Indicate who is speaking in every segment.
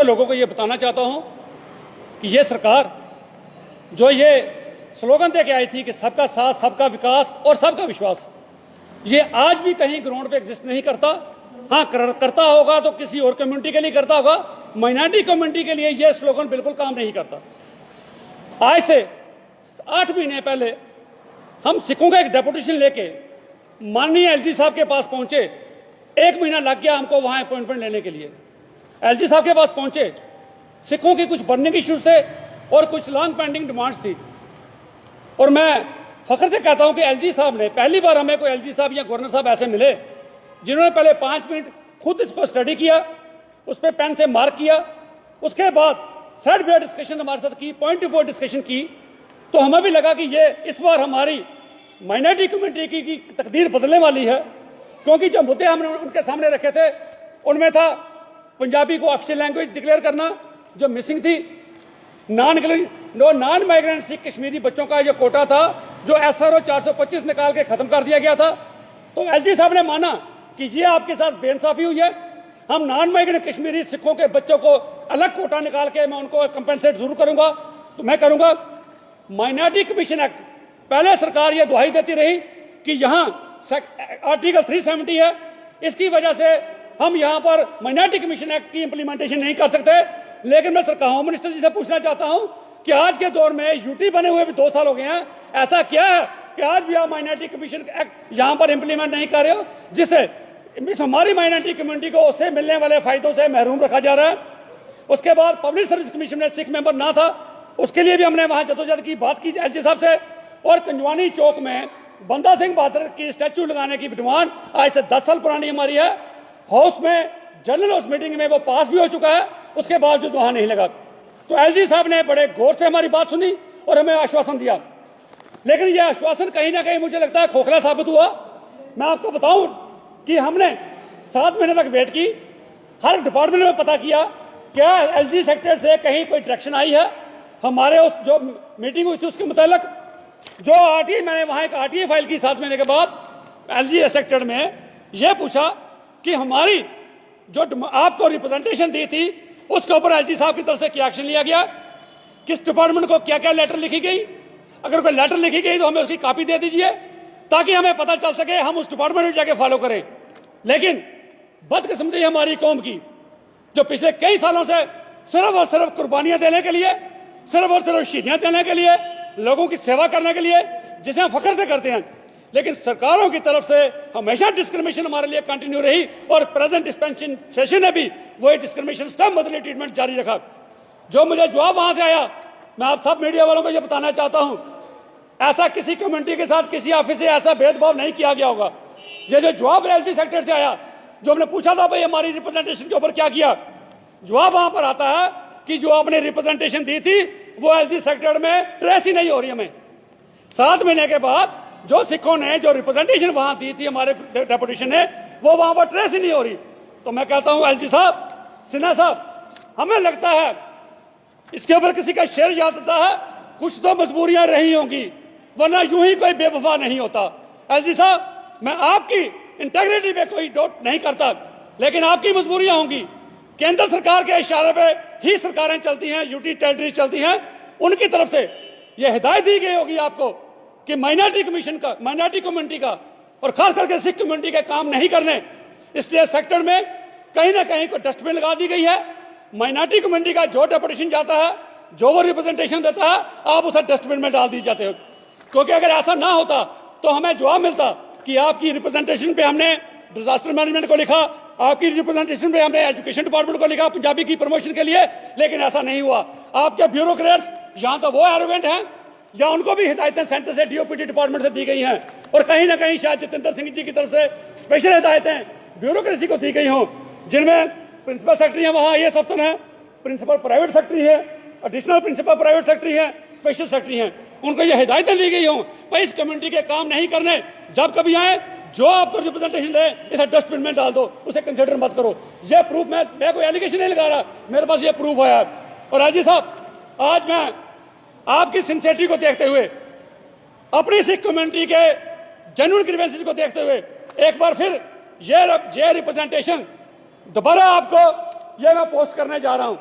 Speaker 1: लोगों को ये बताना चाहता हूं कि ये सरकार जो ये स्लोगन दे के आई थी कि सबका साथ, सबका विकास और सबका विश्वास, ये आज भी कहीं ग्राउंड पे एग्जिस्ट नहीं करता। हाँ, करता होगा तो किसी और कम्युनिटी के लिए करता होगा, माइनॉरिटी कम्युनिटी के लिए ये स्लोगन बिल्कुल काम नहीं करता। आज से 8 महीने पहले हम सिखों का एक डेपुटेशन लेके माननीय एलजी साहब के पास पहुंचे। 1 महीना लग गया हमको वहां अपॉइंटमेंट लेने के लिए। एलजी साहब के पास पहुंचे, सिखों की कुछ बर्निंग इश्यूज थे और कुछ लॉन्ग पेंडिंग डिमांड्स थी। और मैं फख्र से कहता हूं कि एलजी साहब ने पहली बार हमें कोई एलजी साहब या गवर्नर साहब ऐसे मिले जिन्होंने पहले 5 मिनट खुद इसको स्टडी किया, उस पर पेन से मार्क किया, उसके बाद थर्ड बेयर डिस्कशन हमारे साथ की, पॉइंट टू पॉइंट डिस्कशन की। तो हमें भी लगा कि ये इस बार हमारी माइनॉरिटी कम्युनिटी की तकदीर बदलने वाली है, क्योंकि जो मुद्दे हमने उनके सामने रखे थे उनमें था पंजाबी को ऑफिशियल लैंग्वेज डिक्लेयर करना, जो मिसिंग थी, नॉन माइग्रेंट सिख कश्मीरी बच्चों का जो कोटा था जो SRO 425 निकाल के खत्म कर दिया गया था। तो एलजी साहब ने माना कि ये आपके साथ बेइंसाफी हुई है, हम नॉन माइग्रेंट कश्मीरी सिखों के बच्चों को अलग कोटा निकाल के मैं उनको कंपेंसेट जरूर करूंगा। तो मैं करूंगा माइनॉरिटी कमीशन एक्ट, पहले सरकार ये दुहाई देती रही कि यहां आर्टिकल 370 है, इसकी वजह से हम यहां पर माइनॉरिटी कमीशन एक्ट की इंप्लीमेंटेशन नहीं कर सकते। लेकिन मैं सरकार होम मिनिस्टर जी से पूछना चाहता हूं कि आज के दौर में यूटी बने हुए भी 2 साल हो गए हैं, ऐसा क्या है कि आज भी आप माइनॉरिटी कमीशन एक्ट यहां पर इंप्लीमेंट नहीं कर रहे हो, जिससे हमारी माइनॉरिटी कम्युनिटी को उससे मिलने वाले फायदों से महरूम रखा जा रहा है। उसके बाद पब्लिक सर्विस कमीशन में सिख मेंबर ना था, उसके लिए भी हमने वहां जदोजहद की बात की एलजी साहब से। और कंजवानी चौक में बंदा सिंह बहादुर की स्टैचू लगाने की डिमांड आज से 10 साल पुरानी हमारी है। हाउस में जनरल हाउस मीटिंग में वो पास भी हो चुका है, उसके बावजूद वहां नहीं लगा। तो एलजी साहब ने बड़े गौर से हमारी बात सुनी और हमें आश्वासन दिया, लेकिन यह आश्वासन कहीं ना कहीं मुझे लगता है खोखला साबित हुआ। मैं आपको बताऊं कि हमने 7 महीने तक वेट की, हर डिपार्टमेंट में पता किया क्या एलजी सेक्टर से कहीं कोई डायरेक्शन आई है। हमारे उस जो मीटिंग हुई थी उसके मुताबिक जो आरटीआई, मैंने वहां एक आरटीआई फाइल की 7 महीने के बाद एलजी सेक्टर में यह पूछा कि हमारी जो आपको रिप्रेजेंटेशन दी थी उसके ऊपर एलजी साहब की तरफ से क्या एक्शन लिया गया, किस डिपार्टमेंट को क्या क्या लेटर लिखी गई। अगर कोई लेटर लिखी गई तो हमें उसकी कॉपी दे दीजिए ताकि हमें पता चल सके, हम उस डिपार्टमेंट में जाके फॉलो करें। लेकिन बदकिस्मती हमारी कौम की, जो पिछले कई सालों से सिर्फ और सिर्फ कुर्बानियां देने के लिए, सिर्फ और सिर्फ शहीदियां देने के लिए, लोगों की सेवा करने के लिए, जिसे हम फख्र से करते हैं, लेकिन सरकारों की तरफ से हमेशा डिस्क्रिमिनेशन हमारे लिए कंटिन्यू रही। और प्रेजेंट डिस्पेंसेशन ने भी वही डिस्क्रिमिनेशन स्टैम्प बदली ट्रीटमेंट जारी रखा। जो मुझे जवाब वहां से आया, मैं आप सब मीडिया वालों को यह बताना चाहता हूं, ऐसा किसी कम्युनिटी के साथ किसी ऑफिस से ऐसा भेदभाव नहीं किया गया होगा। ये जो जवाब एलजी सेक्टर से आया, जो हमने पूछा था भाई हमारी रिप्रेजेंटेशन के ऊपर क्या किया, जवाब वहां पर आता है कि जो आपने रिप्रेजेंटेशन दी थी वो एलजी सेक्टर में ट्रेस ही नहीं हो रही। हमें 7 महीने के बाद जो सिखों ने जो रिप्रेजेंटेशन वहां दी थी हमारे डेपुटेशन ने, वो वहां पर ट्रेस ही नहीं हो रही। तो मैं कहता हूं एलजी साहब, सिन्हा साहब, हमें लगता है इसके ऊपर किसी का शेर याद आता है, कुछ तो मजबूरियां रही होंगी, वरना यूं ही कोई बेवफा नहीं होता। एलजी साहब, मैं आपकी इंटेग्रिटी पे कोई डाउट नहीं करता, लेकिन आपकी मजबूरियां होंगी। केंद्र सरकार के इशारे पे ही सरकारें चलती हैं, यूटी टेरिटरी चलती हैं, उनकी तरफ से यह हिदायत दी गई होगी आपको कि माइनॉरिटी कमीशन का, माइनॉरिटी कम्युनिटी का और खास करके सिख कम्युनिटी के काम नहीं करने, इसलिए सेक्टर में कहीं ना कहीं कोई डस्टबिन लगा दी गई है। माइनॉरिटी कम्युनिटी का जो डेपुटेशन जाता है, जो वो रिप्रेजेंटेशन देता है, आप उसे डस्टबिन में डाल दी जाते हो। क्योंकि अगर ऐसा ना होता तो हमें जवाब मिलता कि आपकी रिप्रेजेंटेशन पे हमने डिजास्टर मैनेजमेंट को लिखा, आपकी रिप्रेजेंटेशन पे हमने एजुकेशन डिपार्टमेंट को लिखा पंजाबी की प्रमोशन के लिए, लेकिन ऐसा नहीं हुआ। आपके ब्यूरोक्रेट्स या तो वो एरोगेंट हैं या उनको भी हिदायतें सेंटर से, डीओपीटी डिपार्टमेंट से दी गई हैं, और कहीं ना कहीं शायद जितेंद्र सिंह जी की तरफ से स्पेशल हिदायतें ब्यूरोक्रेसी को दी गई हों, जिनमें प्रिंसिपल सेक्रेटरी है, वहाँ IAS अफसर है, प्रिंसिपल प्राइवेट सेक्रेटरी है, एडिशनल प्रिंसिपल प्राइवेट सेक्रेटरी है, स्पेशल सेक्रेटरी हैं, उनको ये हिदायतें दी गई हों भाई इस कम्युनिटी के काम नहीं करने, जब कभी आए जो आपको रिप्रेजेंटेशन दे इसे डस्टबिन में डाल दो, उसे कंसिडर मत करो। ये प्रूफ, मैं कोई एलिगेशन नहीं लगा रहा, मेरे पास ये प्रूफ है। और एलजी साहब, आज मैं आपकी सिंसियरिटी को देखते हुए, अपनी सिख कम्युनिटी के जेन्युइन ग्रीवेंसेस को देखते हुए, एक बार फिर ये रिप्रेजेंटेशन दोबारा आपको ये मैं पोस्ट करने जा रहा हूं।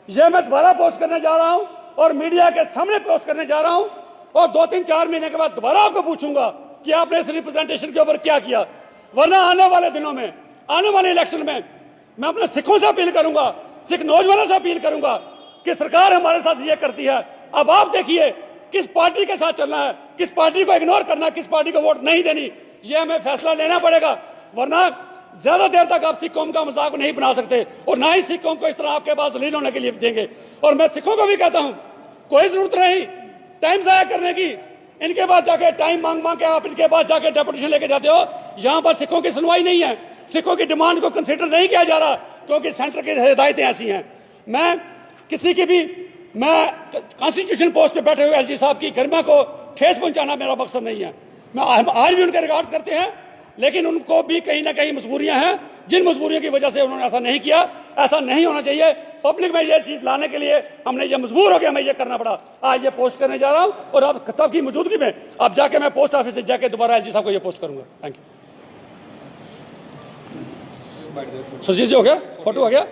Speaker 1: ये मैं दोबारा पोस्ट करने जा रहा हूं और मीडिया के सामने पोस्ट करने जा रहा हूं और 2-3-4 महीने के बाद दोबारा आपको पूछूंगा कि आपने इस रिप्रेजेंटेशन के ऊपर क्या किया। वरना आने वाले दिनों में, आने वाले इलेक्शन में मैं अपने सिखों से अपील करूंगा, सिख नौजवानों से अपील करूंगा कि सरकार हमारे साथ ये करती है, अब आप देखिए किस पार्टी के साथ चलना है, किस पार्टी को इग्नोर करना है, किस पार्टी को वोट नहीं देनी, ये हमें फैसला लेना पड़ेगा। वरना ज्यादा देर तक आप सिख कौम का मजाक नहीं बना सकते और ना ही सिख कौम को इस तरह आपके पास लील होने के लिए देंगे। और मैं सिखों को भी कहता हूं, कोई जरूरत नहीं टाइम जाया करने की। इनके पास जाके टाइम मांग मांग के आप इनके पास जाके डेपुटेशन लेके जाते हो। यहां पर सिखों की सुनवाई नहीं है, सिखों की डिमांड को कंसिडर नहीं किया जा रहा क्योंकि सेंटर की हिदायतें ऐसी हैं। मैं किसी की भी, मैं कॉन्स्टिट्यूशन पोस्ट पे बैठे हुए एलजी साहब की गरिमा को ठेस पहुंचाना मेरा मकसद नहीं है। मैं आज भी उनके रिगार्ड्स करते हैं, लेकिन उनको भी कहीं ना कहीं मजबूरियां हैं, जिन मजबूरियों की वजह से उन्होंने ऐसा नहीं किया। ऐसा नहीं होना चाहिए। पब्लिक में ये चीज लाने के लिए हमने ये मजबूर हो गया, हमें ये करना पड़ा। आज ये पोस्ट करने जा रहा हूं और अब सबकी मौजूदगी में अब जाके मैं पोस्ट ऑफिस से जाके दोबारा एलजी साहब को ये पोस्ट करूंगा। Thank you. सुजीत जी हो गया, फोटो हो गया।